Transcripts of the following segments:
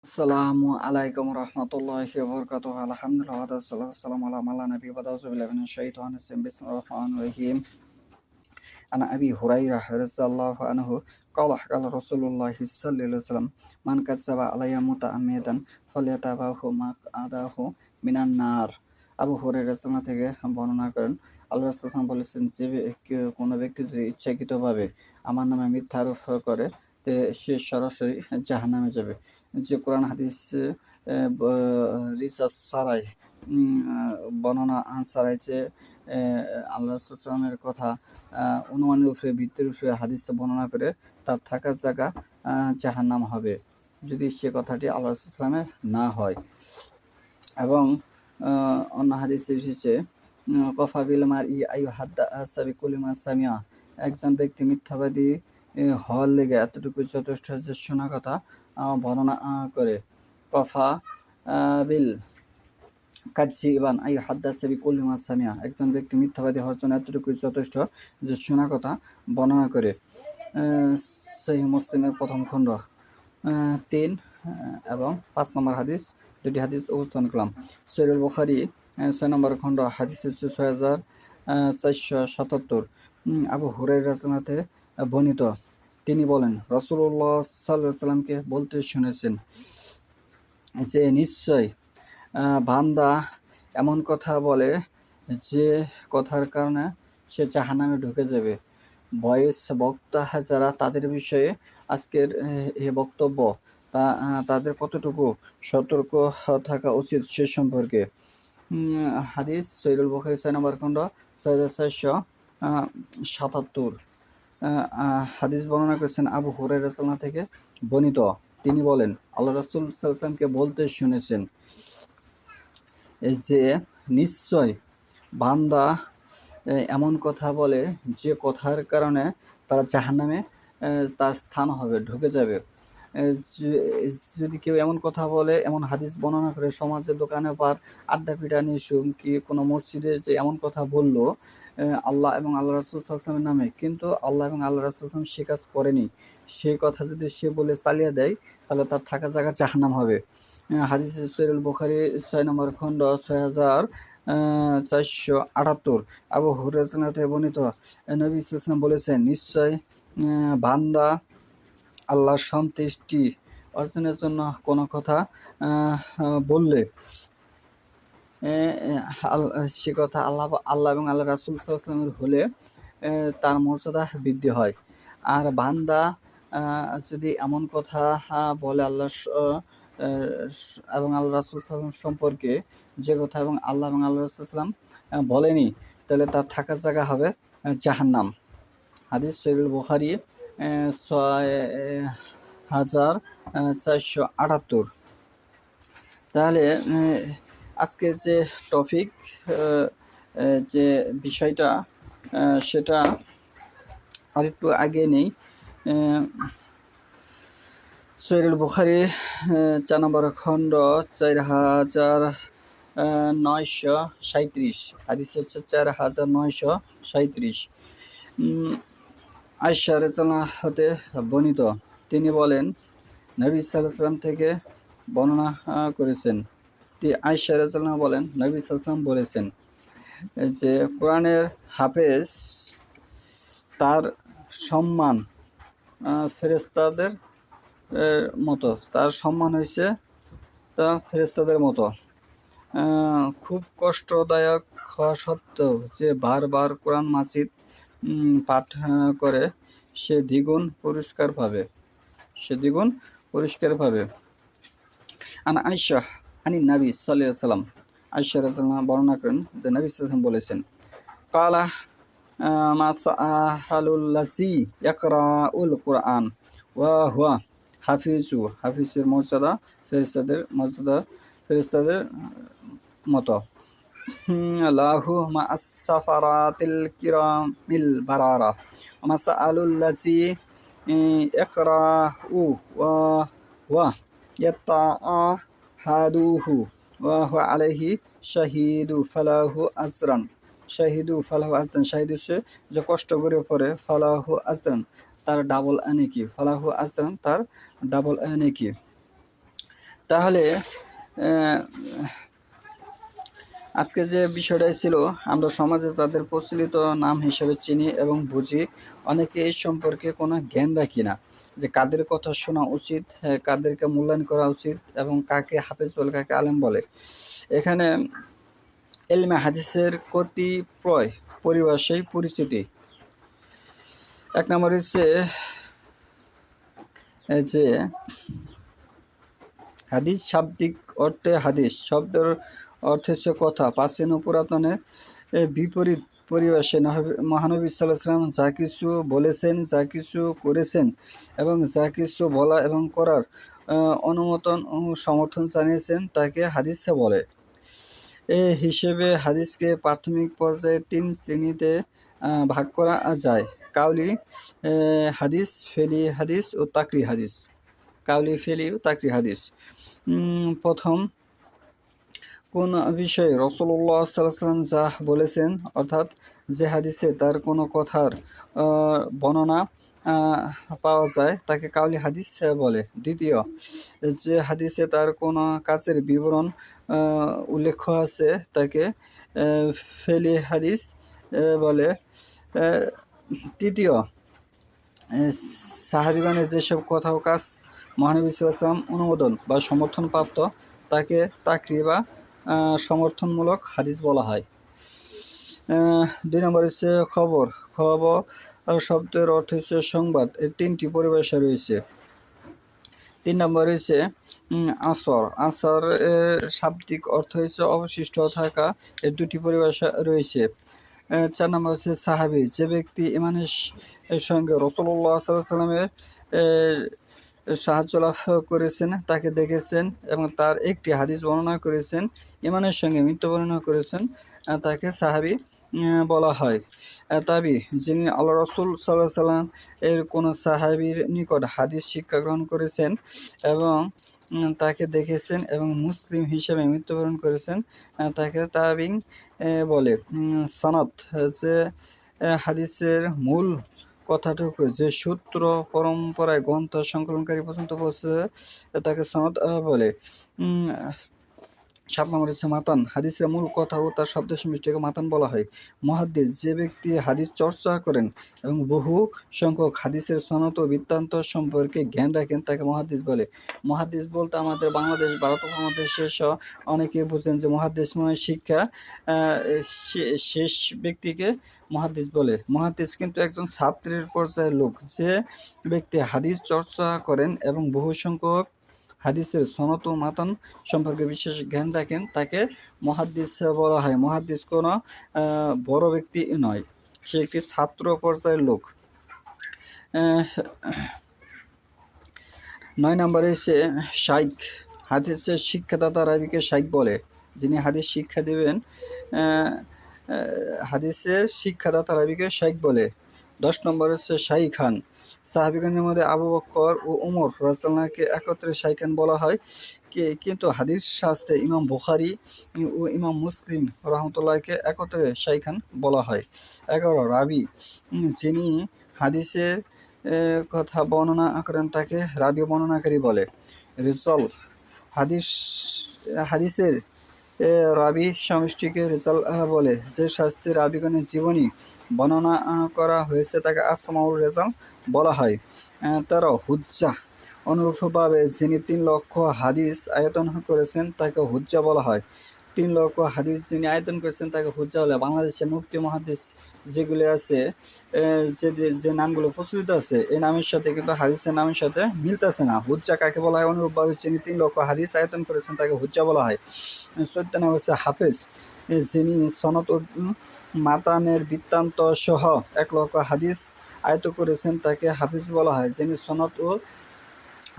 আসসালামু আলাইকুম রহমতুল্লাহি ওয়া বারাকাতুহু। আলহামদুলিল্লাহ ওয়া সাল্লাতু ওয়াসসালামু আলা মান লা নাবিয়্যা বা'দাহু। আউযু বিল্লাহি মিনাশ শাইতানির রাজিম। বিসমিল্লাহির রহমানির রহিম। আন আবি হুরায়রা রাদিয়াল্লাহু আনহু ক্বালা ক্বালা রাসূলুল্লাহি সাল্লাল্লাহু আলাইহি ওয়াসাল্লাম মান কাযাবা আলাইয়া মুতাআম্মিদান ফালইয়াতাবাহু মাকআদাহু মিনান নার। আবু হুরায়রা রাদিয়াল্লাহু থেকে বর্ণনা করেন, আল্লাহ রাসূল সাল্লাল্লাহু আলাইহি ওয়াসাল্লাম বলেছেন, যে কোনো ব্যক্তি যদি ইচ্ছাকৃতভাবে আমার নামে মিথ্যা আরোপ করে সে সরাসরি জাহান্নামে যাবে। যে কোরআন হাদিস রিসার্চ ছাড়াই বর্ণনা ছাড়াই যে আল্লাহ রাসূল সাল্লাল্লাহু আলাইহি কথা অনুমানের উপরে ভিত্তির উপরে হাদিসে বর্ণনা করে তার থাকার জায়গা জাহান্নাম হবে, যদি সে কথাটি আল্লাহ রাসূল সাল্লাল্লাহু আলাইহি ওয়াসাল্লামের না হয়। এবং অন্য হাদিসে এসেছে, কফা বিল মারই আইয়ুহাদ্দাসা বিকুল্লি মা সামিআ। একজন ব্যক্তি মিথ্যাবাদী হওয়ার লেগে এতটুকু যথেষ্ট যে শোনা কথা বর্ণনা করে। কফা বিল কাযযিবান আইয়ুহাদ্দাসা বিকুল্লি মা সামিআ। একজন ব্যক্তি মিথ্যাবাদী হওয়ার জন্য এতটুকু যথেষ্ট যে শোনা কথা বর্ণনা করে। সহিহ মুসলিমের প্রথম খণ্ড 3 এবং 5 নম্বর হাদিস, দুটি হাদিস উপস্থাপন করলাম। সহিহুল বুখারী 6 নম্বর খণ্ড, হাদিস হচ্ছে 6477। আবু হুরায়রা রাদিয়াল্লাহু থেকে বর্ণিত, তিনি বলেন, রাসূলুল্লাহ সাল্লাল্লাহু আলাইহি ওয়াসাল্লামকে বলতে শুনেছেন যে নিশ্চয় বান্দা এমন কথা বলে যে কথার কারণে সে জাহান্নামে ঢুকে যাবে। ভয়েস বক্তা যারা, তাদের বিষয়ে আজকের এই বক্তব্য তাদের কতটুকু সতর্ক থাকা উচিত সে সম্পর্কে। হাদিস সহিহুল বুখারী 6 নম্বর খণ্ড 6477। হাদিস বর্ণনা করেছেন আবু হুরায়রা রাদিয়াল্লাহু থেকে বর্ণিত, তিনি বলেন, আল্লাহ রাসূল সাল্লাল্লাহু আলাইহি ওয়াসাল্লামকে বলতে শুনেছেন যে নিশ্চয় বান্দা এমন কথা বলে যে কথার কারণে তারা জাহান্নামে তার স্থান হবে, ঢুকে যাবে। যদি কেউ এমন কথা বলে, এমন হাদিস বর্ণনা করে সমাজে, দোকানে পার, আড্ডা পিটানি, কি কোনো মসজিদে যে এমন কথা বললো আল্লাহ এবং আল্লাহ রাসূল সাল্লাল্লাহু আলাইহি ওয়াসাল্লামের নামে, কিন্তু আল্লাহ এবং আল্লাহ রাসূল সাল্লাল্লাহু আলাইহি ওয়াসাল্লাম সে কাজ করেনি, সেই কথা যদি সে বলে চালিয়ে দেয়, তাহলে তার থাকার জায়গা জাহান্নাম হবে। হাদিস সহিহুল বুখারী 6 নম্বর খণ্ড 6478। আবু হুরায়রা থেকে বর্ণিত, নবী সাল্লাল্লাহু আলাইহি ওয়াসাল্লাম বলেছেন, নিশ্চয় বান্দা আল্লাহর সন্তুষ্টি অর্জনের জন্য কোনো কথা বললে সে কথা আল্লাহ এবং আল্লাহ রাসূল সাল্লাল্লাহু আলাইহি ওয়াসাল্লামের হলে তার মর্যাদা বৃদ্ধি হয়। আর বান্দা যদি এমন কথা বলে আল্লাহ এবং আল্লাহ রাসূল সাল্লাল্লাহু আলাইহি ওয়াসাল্লাম সম্পর্কে, যে কথা এবং আল্লাহ এবং আল্লাহ রাসূল সাল্লাল্লাহু আলাইহি ওয়াসাল্লাম বলেনি, তাহলে তার থাকার জায়গা হবে জাহান্নাম। হাদিস সহিহুল বুখারী 6478। তাহলে আজকের যে টপিক, যে বিষয়টা, সেটা আরেকটু আগে নেই। সহিহুল বুখারী 4 নম্বর খণ্ড 4937। হাদিস হচ্ছে 4937। আয়েশা রাদিয়াল্লাহু হতে বর্ণিত, তিনি বলেন, নবী সাল্লাল্লাহু আলাইহি ওয়াসাল্লাম থেকে বর্ণনা করেছেন, আয়েশা রাদিয়াল্লাহু বলেন, নবী সাল্লাল্লাহু আলাইহি ওয়াসাল্লাম বলেছেন যে কোরআনের হাফেজ তার সম্মান ফেরেশতাদের মতো, তার সম্মান হয়েছে তা ফেরেশতাদের মতো। খুব কষ্টদায়ক হওয়া সত্ত্বেও যে বারবার কোরআন মাজিদ পাঠ করে সে দ্বিগুণ পুরস্কার পাবে। আনা আয়েশা আনি নবী সাল্লাল্লাহু আলাইহি ওয়াসাল্লাম, আয়েশা রাদিয়াল্লাহু বর্ণনা করেন যে নবী সাল্লাল্লাহু আলাইহি ওয়াসাল্লাম বলেছেন, ক্বালা মাসালুল্লাযী ইয়াকরাউল কুরআন ওয়া হুয়া হাফিজু। হাফিজের মর্যাদা ফেরেশতাদের মতো। লাহু মা'আস সাফারাতিল কিরামিল বারারা মাসালুল্লাযী ইয়াকরাউ ওয়া হুয়া ইয়াতাআহাদুহু ওয়া হুয়া আলাইহি শাহীদু ফালাহু আজরান। শাহিদু ফালাহু আজরান, শাহিদ হচ্ছে যে কষ্ট করে পড়ে, ফালাহু আজরান তার ডাবল নেকি, ফালাহু আজরান তার ডাবল নেকি। তাহলে আজকে যে বিষয়টাই ছিল, আমরা সমাজে যাদের প্রচলিত নাম হিসেবে চিনি এবং বুঝি, অনেকে এই সম্পর্কে কোনো জ্ঞান রাখি না, যে কাদের কথা শোনা উচিত, কাদেরকে মূল্যায়ন করা উচিত, এবং কাকে হাফেজ বলে, কাকে আলেম বলে। এখানে ইলমে হাদিসের কতিপয় পরিভাষায় পরিচিতি। এক নম্বর হচ্ছে যে হাদিস শাব্দিক অর্থে হাদিস শব্দের অর্থ হচ্ছে কথা। প্রাচীন ও পুরাতনে বিপরীত পরিভাষায় মহানবী সাল্লাল্লাহু আলাইহি ওয়াসাল্লাম যা কিছু বলেছেন, যা কিছু করেছেন এবং যা কিছু বলা এবং করার অনুমোদন ও সমর্থন জানিয়েছেন তাকে হাদিস বলে। এই হিসেবে হাদিসকে প্রাথমিক পর্যায়ে 3 শ্রেণীতে ভাগ করা যায়: কাউলি হাদিস, ফেলি হাদিস ও তাকরি হাদিস। কাউলি, ফেলি ও তাকরি হাদিস। প্রথম, কোন বিষয়ে রাসূলুল্লাহ সাল্লাল্লাহু আলাইহি ওয়াসাল্লাম যা বলেছেন, অর্থাৎ যে হাদিসে তার কোনো কথার বর্ণনা পাওয়া যায় তাকে কাউলি হাদিস বলে। দ্বিতীয়, যে হাদিসে তার কোনো কাজের বিবরণ উল্লেখ আছে তাকে ফেলি হাদিস বলে। তৃতীয়, সাহাবীগণের যেসব কথা ও কাজ মহানবী সাল্লাল্লাহু আলাইহি ওয়াসাল্লাম অনুমোদন বা সমর্থন প্রাপ্ত তাকে তাকরি বা সমর্থনমূলক হাদিস বলা হয়। 2 নম্বর হচ্ছে খবর। খবর শব্দের অর্থ হচ্ছে সংবাদ। এর 3টি পরিভাষা রয়েছে। 3 নম্বর হচ্ছে আসর। আসর শাব্দিক অর্থ হচ্ছে অবশিষ্ট থাকা। এর 2টি পরিভাষা রয়েছে। 4 নম্বর হচ্ছে সাহাবী, যে ব্যক্তি ঈমানের সঙ্গে রাসূলুল্লাহ সাল্লাল্লাহু আলাইহি ওয়াসাল্লামের সাহায্য লাভ করেছেন, তাকে দেখেছেন এবং তার একটি হাদিস বর্ণনা করেছেন, ঈমানের সঙ্গে মৃত্যুবরণ করেছেন, তাকে সাহাবী বলা হয়। তাবি, যিনি আল্লাহ রাসূল সাল্লাল্লাহু আলাইহি ওয়াসাল্লাম এর কোনো সাহাবীর নিকট হাদিস শিক্ষা গ্রহণ করেছেন এবং তাকে দেখেছেন এবং মুসলিম হিসেবে মৃত্যুবরণ করেছেন, তাকে তাবিঈন বলে। সনদ, যে হাদিসের মূল কথাটুকু যে সূত্র পরম্পরায় গ্রন্থ সংকলনকারী পর্যন্ত পৌঁছে তাকে সনদ বলে। 7 নম্বর হচ্ছে মাতান। হাদিসের মূল কথা ও তার শব্দ সমষ্টিকে মাতান বলা হয়। মুহাদ্দিস, যে ব্যক্তি হাদিস চর্চা করেন এবং বহু সংখ্যক হাদিসের সনদ ও বৃত্তান্ত সম্পর্কে জ্ঞান রাখেন তাকে মুহাদ্দিস বলে। মুহাদ্দিস বলতে আমাদের বাংলাদেশ, ভারত উপমহাদেশের অনেকে বুঝেন যে মুহাদ্দিস মানে শিক্ষা শেষ ব্যক্তিকে মুহাদ্দিস বলে। মুহাদ্দিস কিন্তু একজন ছাত্রের পর্যায়ের লোক, যে ব্যক্তি হাদিস চর্চা করেন এবং বহু সংখ্যক হাদিসের সনদ ও মাতান সম্পর্কে বিশেষ জ্ঞান রাখেন তাকে মুহাদ্দিস বলা হয়। মুহাদ্দিস কোনো বড় ব্যক্তি নয়, সে একটি ছাত্র পর্যায়ের লোক। 9 নম্বরে হচ্ছে শাইখ। হাদিসের শিক্ষাদাতা রাবীকে শাইখ বলে। যিনি হাদিস শিক্ষা দেবেন, হাদিসের শিক্ষাদাতা রাবীকে শাইখ বলে। 10 নম্বর হচ্ছে শাইখান। সাহাবীগণের মধ্যে আবু বকর ও ওমর রাদিয়াল্লাহুকে একত্রে শাইখান বলা হয়, কিন্তু হাদিস শাস্ত্রে ইমাম বুখারী ও ইমাম মুসলিম রাহমাতুল্লাহকে একত্রে শাইখান বলা হয়। 11 রাবী, যিনি হাদিসের কথা বর্ণনা করেন তাকে রাবী বর্ণনাকারী বলে। রিজাল, হাদিসের রাবী সমষ্টিকে রিজাল বলে। যে শাস্ত্রে রাবীগণের জীবনী বর্ণনা করা হয়েছে তাকে আসমাউর রিজাল বলা হয়। 13 হুজ্জাহ, অনুরূপভাবে যিনি 3 লক্ষ হাদিস আয়তন করেছেন তাকে হুজ্জা বলা হয়। 3 লক্ষ হাদিস যিনি আয়তন করেছেন তাকে হুজ্জা বলে। বাংলাদেশে মুফতি মুহাদ্দিস যেগুলি আছে, যে নামগুলো প্রচলিত আছে, এই নামের সাথে কিন্তু হাদিসের নামের সাথে মিলতেছে না। হুজ্জা কাকে বলা হয়? অনুরূপভাবে যিনি 3 লক্ষ হাদিস আয়তন করেছেন তাকে হুজ্জা বলা হয়। 14 নাম হচ্ছে হাফেজ, যিনি সনদ ও মাতানের বৃত্তান্ত সহ 1 লক্ষ হাদিস আয়ত্ত করেছেন তাকে হাফিজ বলা হয়। যিনি সনদ ও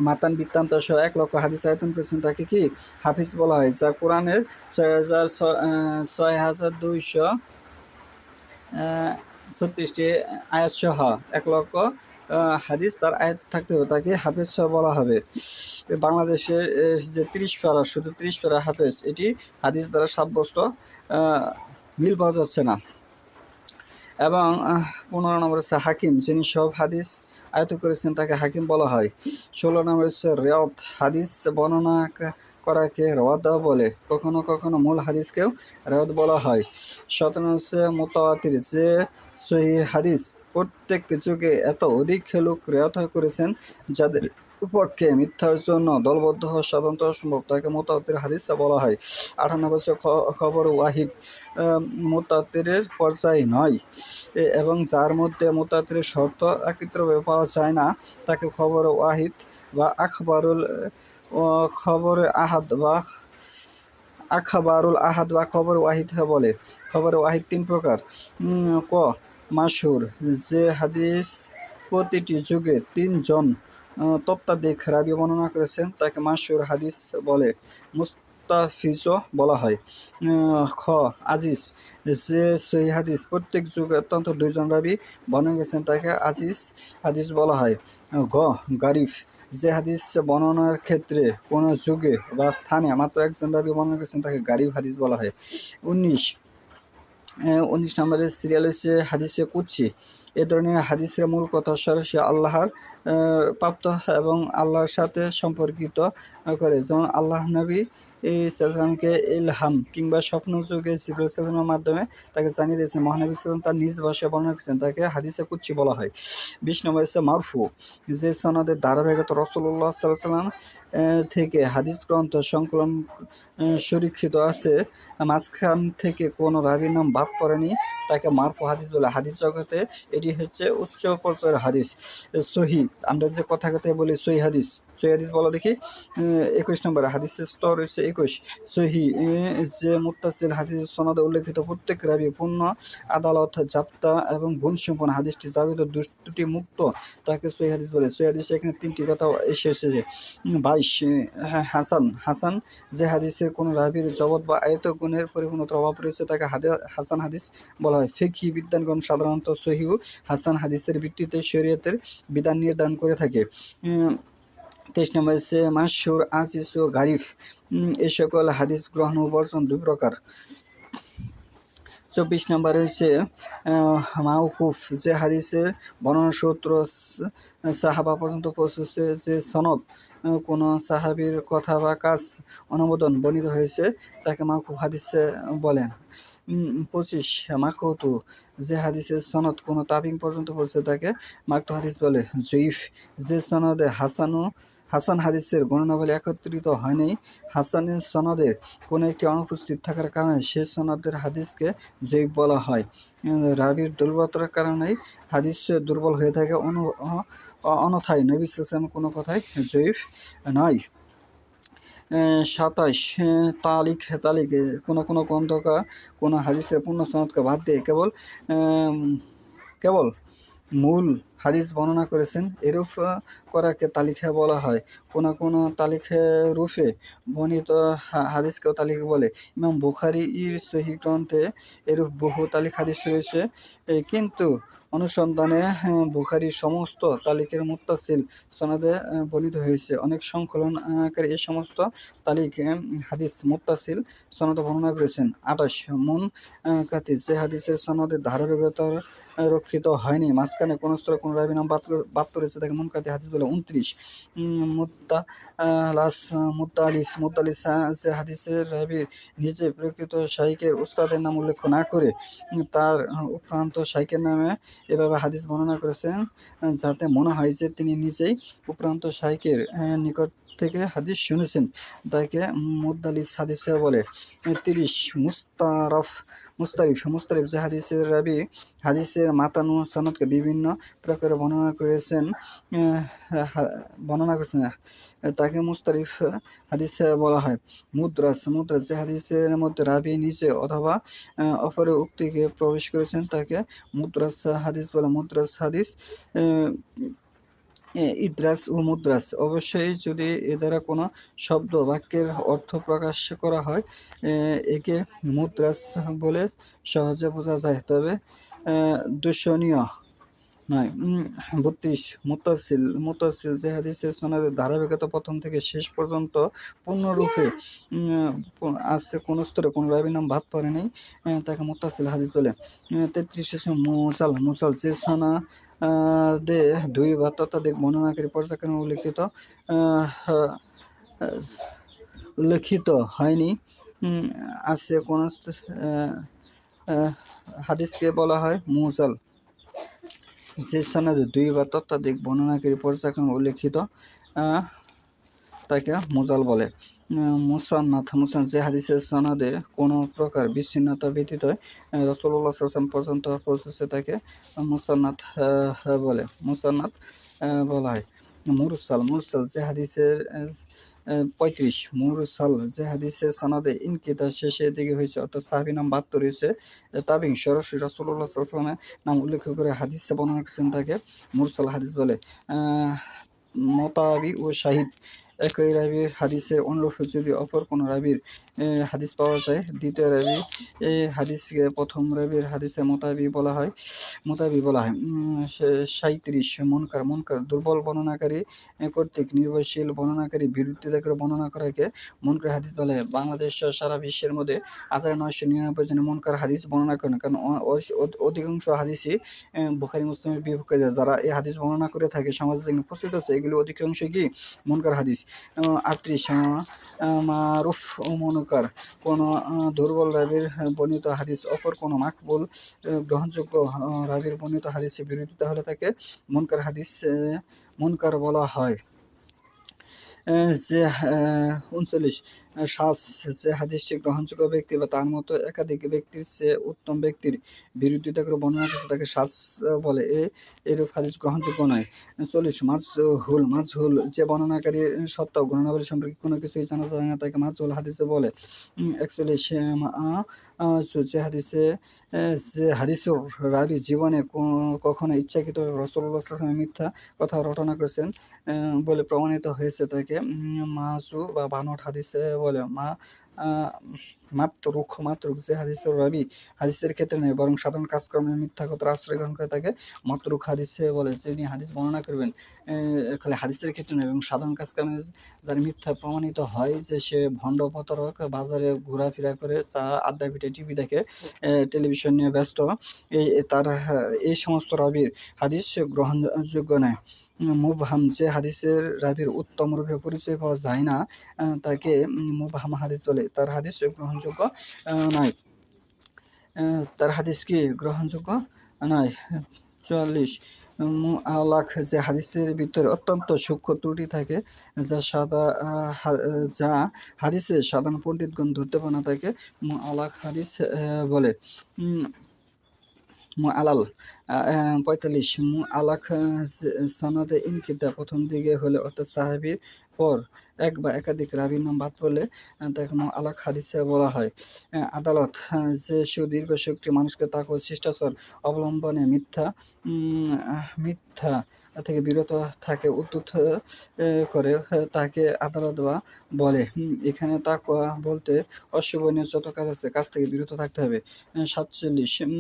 মাতান বৃত্তান্ত সহ 1 লক্ষ হাদিস আয়তন করেছেন তাকে কি হাফিজ বলা হয়। যা কোরআনের 6236টি আয়াত সহ 1 লক্ষ হাদিস তার আয়াত থাকতে হবে, তাকে হাফেজ বলা হবে। বাংলাদেশের যে 30 পারা, শুধু 30 পারা হাফেজ, এটি হাদিস দ্বারা সাব্যস্ত, মিল পাওয়া যাচ্ছে না। এবং 15 নম্বর হচ্ছে হাকিম, যিনি সব হাদিস আয়ত্ত করেছেন তাকে হাকিম বলা হয়। 16 নম্বর হচ্ছে রেওয়াত, হাদিস বর্ণনা করাকে রেওয়াত বলে, কখনো কখনো মূল হাদিসকেও রেওয়াত বলা হয়। 17 হচ্ছে মুতাওয়াতির, যে সহিহ হাদিস প্রত্যেক যুগে এত অধিক লোক রেওয়াত করেছেন যাদের পক্ষে মিথ্যার জন্য দলবদ্ধ হওয়া সাধারণত অসম্ভব, তাকে মুতাওয়াতির হাদিস বলা হয়। 98 হচ্ছে খবর ওয়াহিদ, মুতাওয়াতিরের পর্যায়ে নয় এবং যার মধ্যে মুতাওয়াতিরের শর্ত একত্রভাবে পাওয়া যায় না তাকে খবর ওয়াহিদ বা খবর আহাদ বা খবর ওয়াহিদ বলে। খবর ওয়াহিদ 3 প্রকার। ক মাশহুর, যে হাদিস প্রতিটি যুগে 3 জন তত্ত্বাধিক রাবী বর্ণনা করেছেন তাকে মাশহুর হাদিস বলে, মুস্তাফিজও বলা হয়। খ আজিজ, যে সহিহ হাদিস প্রত্যেক যুগে অত্যন্ত 2 জন রাবী বর্ণনা করেছেন তাকে আজিজ হাদিস বলা হয়। গ গারিফ, যে হাদিস বর্ণনার ক্ষেত্রে কোনো যুগে বা স্থানে মাত্র একজন রাবী বর্ণনা করেছেন তাকে গারিব হাদিস বলা হয়। 19 নম্বরের সিরিয়াল হচ্ছে হাদিসে কুদসি। এ ধরনের হাদিসের মূল কথা সরাসরি আল্লাহর প্রাপ্ত এবং আল্লাহর সাথে সম্পর্কিত করে, যেমন আল্লাহ নবী সাল্লামকে ইলহাম কিংবা স্বপ্ন যুগে জিবরাইল সাল্লামের মাধ্যমে তাকে জানিয়ে দিয়েছেন। মহানবী সাল্লাম তার নিজ ভাষায় বর্ণনা করেছেন, তাকে হাদিসে কুদসি বলা হয়। 20 নম্বর হচ্ছে মারফু, যে সনদের ধারাবাহিকতা রাসূলুল্লাহ সাল্লাল্লাহু আলাইহি ওয়াসাল্লাম থেকে হাদিস গ্রন্থ সংকলন সুরক্ষিত আছে, মাঝখান থেকে কোনো রাবীর নাম বাদ পড়েনি, তাকে মারফু হাদিস বলে। হাদিস জগতে এটি হচ্ছে উচ্চ পর্যায়ের হাদিস। সহি, আমরা যে কথা কথায় বলি সহি হাদিস বলো দেখি। 21 নম্বর হাদিসের স্তর হচ্ছে 21 সহি, যে মুত্তাসিল হাদিস সনদে উল্লেখিত প্রত্যেক রাবী পূর্ণ আদালত জাপ্তা এবং গুণসম্পন্ন, হাদিসটি জাবিত দুষ্টি মুক্ত, তাকে সহি হাদিস বলে। সহি হাদিসে এখানে 3টি কথা এসেছে। 22 হাসান, যে হাদিসের কোনো রাবীর জবত বা আয়ত গুণের পরিপূর্ণতার অভাব রয়েছে তাকে হাসান হাদিস বলা হয়। ফিকহি বিদ্বানগণ সাধারণত সহিহ হাসান হাদিসের ভিত্তিতে শরীয়তের বিধান নির্ধারণ করে থাকে। 23 নম্বর হচ্ছে মাশহুর, আজিজ ও গারিফ। এই সকল হাদিস গ্রহণ ও বর্জন 2 প্রকার। 24 নম্বর হচ্ছে মাউকুফ, যে হাদিসের বর্ণনা সূত্র সাহাবা পর্যন্ত পৌঁছেছে, যে সনদ কোনো সাহাবীর কথা বা কাজ অনুমোদন বর্ণিত হয়েছে তাকে মাউকুফ হাদিস বলেন। 25 মাকতুু, যে হাদিসের সনদ কোনো তাবিঈ পর্যন্ত পৌঁছে তাকে মাকতু হাদিস বলে। জয়ীফ, যে সনদে হাসান হাদিসের গণনাবলী একত্রিত হয়নি, হাসানের সনদের কোনো একটি অনুপস্থিত থাকার কারণে সে সনদের হাদিসকে জয়ীফ বলা হয়। রাবীর দুর্বলতার কারণেই হাদিস দুর্বল হয়ে থাকে, অন্যথায় নবী সাল্লাল্লাহু কোনো কথাই জয়ীফ নয়। 27 তালিক, কোনো গ্রন্থকার কোনো হাদিসের পূর্ণ সনদকে বাদ দিয়ে কেবল মূল হাদিস বর্ণনা করেছেন, এরূপ করাকে তালিকা বলা হয়। কোনো তালিকা রূপে বর্ণিত হাদিসকেও তালিকা বলে। ইমাম বুখারীর সহিহ গ্রন্থে এরূপ বহু তালিকা হাদিস রয়েছে, কিন্তু অনুসন্ধানে বুখারীর সমস্ত তালিকার মুত্তাসিল সনদে বর্ণিত হয়েছে। অনেক সংকলনকারী এই সমস্ত হাদিস মুত্তাসিল সনদে বর্ণনা করেছেন। 28 মুনকাতি, যে হাদিসের সনদের ধারাবাহিকতা রক্ষিত হয়নি, মাঝখানে কোন স্তরে কোন রাবীর নাম বাদ পড়েছে তাকে মুনকাতি হাদিস বলে। 29 মুদ্দালিস, যে হাদিসের রাবীর নিজে প্রকৃত শাইখের উস্তাদের নাম উল্লেখ না করে তার উপরান্ত শাইখের নামে এভাবে হাদিস বর্ণনা করেছেন যাতে মনে হয় যে তিনি নিজেই উপরান্ত শাইখের নিকট থেকে হাদিস শুনেছেন, তাকে মুদ্দালিস হাদিস বলে। 30 মুস্তারিফ, যে হাদিসের রাবী হাদিসের মাতানু সনদকে বিভিন্ন প্রকারে বর্ণনা করেছেন তাকে মুস্তারিফ হাদিস বলা হয়। মুদ্রাস, যে হাদিসের মধ্যে রাবী নিজে অথবা অপরের উক্তিকে প্রবেশ করেছেন তাকে মুদ্রাস হাদিস বলে। মুদ্রাস হাদিস ইদ্রাস ও মুদ্রাস, অবশ্যই যদি এ দ্বারা কোনো শব্দ বাক্যের অর্থ প্রকাশ করা হয় একে মুদ্রাস বলে সহজে বোঝা যায়, তবে দূষণীয় নয়। ৩২ মুত্তাসিল যে হাদিসের সনদের ধারাবাহিকতা প্রথম থেকে শেষ পর্যন্ত পূর্ণরূপে আসছে, কোন স্তরে কোন রাবীর নাম বাদ পড়ে নাই, তাকে মুত্তাসিল হাদিস বলে। ৩৩ হচ্ছে মুরসাল যে সনদে দুই বা ততোধিক বর্ণনাকারী পর্যায়ক্রমে উল্লেখিত হয়নি আছে কোন হাদিসকে বলা হয় মুরসাল। যে সনদে দুই বা ততোধিক বর্ণনাকারী পর্যায়ক্রমে উল্লেখিত তাকে মুরসাল বলে। মুসান্নাদ যে হাদিসের সনদে কোনো প্রকার বিচ্ছিন্নতা ব্যতীত রাসূলুল্লাহ সাল্লাল্লাহু আলাইহি ওয়াসাল্লাম পর্যন্ত পৌঁছেছে তাকে মুসান্নাদ বলা হয়। মুরসাল যে হাদিসের ৩৫ মুরসাল যে হাদিসের সনদে ইনকিতা শেষের দিকে হয়েছে, অর্থাৎ সাহাবী নাম বাদ রয়েছে, তাবিঈ সরাসরি রাসূলুল্লাহ সাল্লাল্লাহু আলাইহি ওয়াসাল্লামের নাম উল্লেখ করে হাদিস বর্ণনা করেছেন তাকে মুরসাল হাদিস বলে। মুতাবি ও শাহিদ একই রাবীর হাদিসের অনুরূপ যদি অপর কোনো রাবীর হাদিস পাওয়া যায়, দ্বিতীয় রাবী হাদিসকে প্রথম রাবীর হাদিসের মুতাবি বলা হয়। ৩৭ মুনকার দুর্বল বর্ণনাকারী কর্তৃক নির্ভরশীল বর্ণনাকারী বিরুদ্ধে বর্ণনা করাকে মুনকার হাদিস বলে। বাংলাদেশ সারা বিশ্বের মধ্যে ১৯৯৯ জনের মুনকার হাদিস বর্ণনা করেন, কারণ অধিকাংশ হাদিসই বুখারী মুসলিমের বিপক্ষে। যারা এই হাদিস বর্ণনা করে থাকে সমাজে যেগুলো প্রচলিত আছে, এগুলো অধিকাংশ কি মুনকার হাদিস। ৩৮ মারুফ ও মুনকার কোন দুর্বল রাবীর বর্ণিত হাদিস অপর কোন মাকবুল গ্রহণযোগ্য রাবীর বর্ণিত হাদিসের বিরোধিতা হলে তাকে মুনকার বলা হয়। যে ৩৯ শায যে হাদিসটি গ্রহণযোগ্য ব্যক্তি বা তার মতো একাধিক ব্যক্তির চেয়ে উত্তম ব্যক্তির বিরোধিতা করে বর্ণনা করেছে তাকে শায বলে। এরূপ হাদিস গ্রহণযোগ্য নয়। ৪০ মাজহুল যে বর্ণনাকারীর সত্তা ও গুণাবলী সম্পর্কে কোনো কিছুই জানা যায় না তাকে মাজহুল হাদিস বলে। ৪১ যে হাদিসের রাবী জীবনে কখনো ইচ্ছাকৃতভাবে রাসূলুল্লাহ সাল্লাল্লাহু আলাইহি ওয়াসাল্লামের মিথ্যা কথা রটনা করেছেন বলে প্রমাণিত হয়েছে তাকে মাযু বা বানোয়াট হাদিস বলে। মাতরুক যে হাদিসের রাবী হাদিসের ক্ষেত্রে নয় বরং সাধারণ কাজকর্মে মিথ্যা কথার আশ্রয় গ্রহণ করে তাকে মাতরুক হাদিস বলে। যিনি হাদিস বর্ণনা করবেন খালি হাদিসের ক্ষেত্রে নয় এবং সাধারণ কাজকর্মে যার মিথ্যা প্রমাণিত হয় যে সে ভণ্ড প্রতারক, বাজারে ঘোরাফেরা করে, চা আড্ডা পিটে, টিভি দেখে, টেলিভিশন নিয়ে ব্যস্ত, এই সমস্ত রাবীর হাদিস গ্রহণযোগ্য নয়। মুবহাম যে হাদিসের রাবীর উত্তম রূপে পরিচয় পাওয়া যায় না তাকে মুবহাম হাদিস বলে। তার হাদিস গ্রহণযোগ্য নয়। তার হাদিস কি গ্রহণযোগ্য নয়। ৪৪ মুআলাক যে হাদিসের ভিতরে অত্যন্ত সূক্ষ্ম ত্রুটি থাকে যা হাদিসের সাধারণ পণ্ডিতগণ ধরতে পারে না তাকে মুআলাক হাদিস বলে। মুআলাল ৪৫ মুআলাক সনদে ইনকিতা প্রথম দিকে হলে, অর্থাৎ সাহাবীর পর এক বা একাধিক রাবীর নাম বাদ পড়লে তাকে মুআলাক হাদিস বলা হয়। আদালত যে সুদীর্ঘ শক্তি মানুষকে তাকওয়া শিষ্টাচার অবলম্বনে মিথ্যা থেকে বিরত থাকে উদ্যত করে তাকে আদালত বলে। এখানে তাকওয়া বলতে অশুভনীয় যত কাজ আছে কাজ থেকে বিরত থাকতে হবে। ৪৭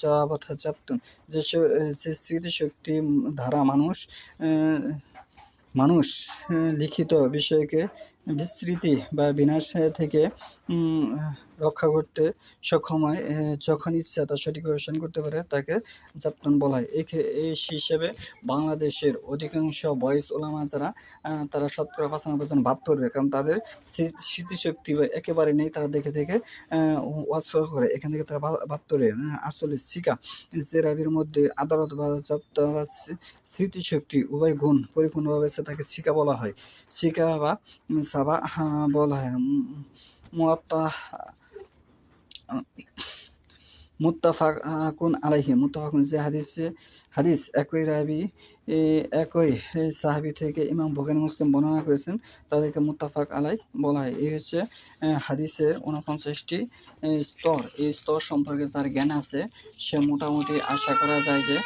জাবাতুন যে স্মৃতিশক্তি ধারা মানুষ লিখিত বিষয়কে বিস্মৃতি বা বিনাশ থেকে রক্ষা করতে সক্ষম হয়, যখন ইচ্ছা তা সঠিকভাবে স্মরণ করতে পারে তাকে জাবতুন বলা হয়। এই হিসেবে বাংলাদেশের অধিকাংশ বয়েজ ওলামা যারা তারা শতকরা ৯৫% বাদ পড়বে, কারণ তাদের স্মৃতিশক্তি একেবারে নেই, তারা দেখে ওয়াজ করে এখান থেকে তারা বাদ পড়ে। আসলে শিকা যে রাবীর মধ্যে আদালত বা জাবত বা স্মৃতিশক্তি উভয় গুণ পরিপূর্ণভাবে আছে তাকে শিকা বলা হয়। শিকা বা সাবা বলা হয়। মুত্তাফাকুন আলাইহি যে হাদিস একই রাবী একই সাহাবী থেকে ইমাম বুখারী মুসলিম বর্ণনা করেছেন তাদেরকে মুত্তাফাক আলাই বলা হয়। এই হচ্ছে হাদিসের ৪৯টি স্তর। এই স্তর সম্পর্কে যার জ্ঞান আছে সে মোটামুটি আশা করা যায় যে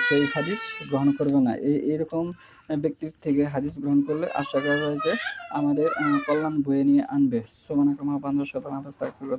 সেই হাদিস গ্রহণ করবে না। এইরকম ব্যক্তির থেকে হাদিস গ্রহণ করলে আশা করা যায় যে আমাদের কল্যাণ বয়ে নিয়ে আনবে। সুবহানাকা আল্লাহুম্মা ওয়া বিহামদিকা আশহাদু আল্লা ইলাহা ইল্লা আনতা আস্তাগফিরুকা।